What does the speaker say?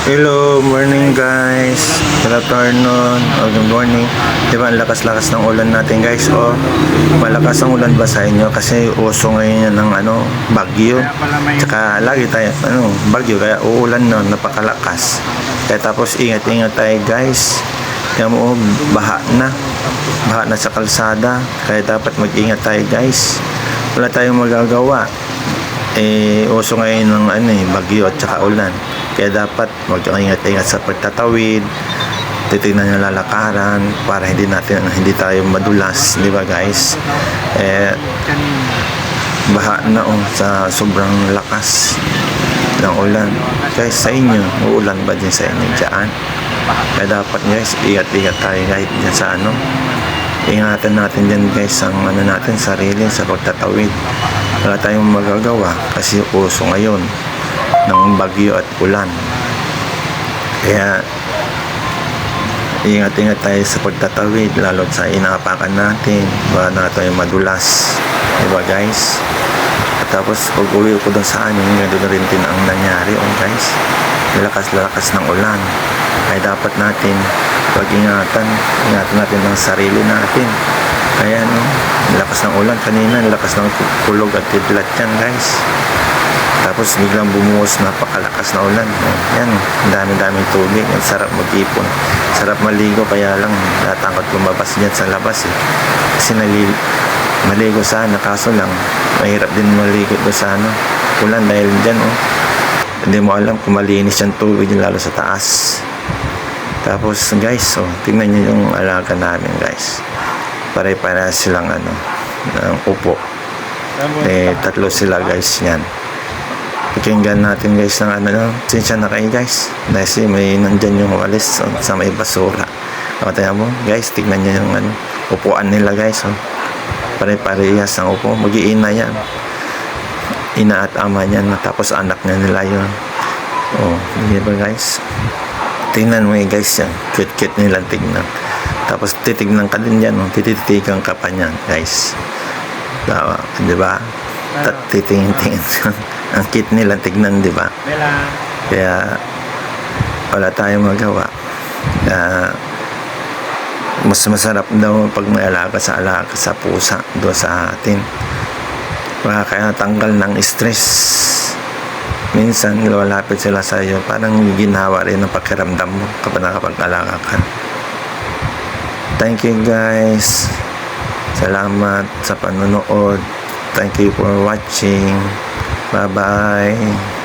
Hello, morning guys. Good afternoon or good morning. Diba ang lakas-lakas ng ulan natin guys? O, malakas ang ulan ba sa inyo? Kasi uso ngayon yan ng bagyo. Tsaka lagi tayo, bagyo. Kaya uulan na, napakalakas. Kaya tapos ingat-ingat tayo guys. Kaya mo, baha na. Baha na sa kalsada. Kaya dapat mag-ingat tayo guys. Wala tayong magagawa. Uso ngayon ng bagyo at tsaka ulan. Kaya dapat mag-ingat-ingat sa pagtatawid, titignan yung lalakaran para hindi tayo madulas, di ba guys? Baha na sa sobrang lakas ng ulan. Guys, sa inyo, uulan ba din sa inyo dyan? Kaya dapat guys, ingat-ingat tayo kahit dyan sa ingatan natin din guys ang natin, sarili sa pagtatawid. Wala tayong magagawa kasi uso ngayon ng bagyo at ulan. Kaya ingat-ingat tayo sa pagtatawid, lalo sa inaapakan natin para na tayo madulas, diba guys? At tapos pag uwi ko doon sa amin, ganoon rin din ang nangyari guys. Lakas-lakas ng ulan. Kaya dapat natin ingatan natin ang sarili natin. Kaya lakas ng ulan kanina, lakas ng kulog at kidlat yan guys. Tapos biglang bumuhos, napakalakas na ulan. Yan, dami-daming tubig. Sarap mag-ipon, sarap maligo, kaya lang natakot lumabas dyan sa labas kasi maligo sana, kaso lang mahirap din maligo doon sa ulan dahil dyan hindi mo alam kung malinis yung tubig lalo sa taas. Tapos guys, tingnan nyo yung alaga namin guys, pare-para silang ng upo. Tatlo sila guys yan. Pakinggan natin guys ng sinsya na kayo guys, dahil may nandyan yung walis sa may basura. Tayo mo guys, tignan nyo yung upuan nila guys. Pare-parehas ang upo, mag-iina yan, ina at ama yan, tapos anak na nila yun. Hindi ba guys? Tingnan mo guys yan, cute nila tignan. Tapos titignan ka din yan, tititigan ka pa niyan guys, diba? Titingin ang cute nila tignan, di ba? Kaya wala tayong magawa. Mas masarap daw pag may alaga sa pusa doon sa atin. Kaya tanggal ng stress. Minsan lalapit sila sa iyo, parang ginawa rin ang pakiramdam mo kapag nakapag-alaga ka. Thank you guys. Salamat sa panonood. Thank you for watching. Bye-bye.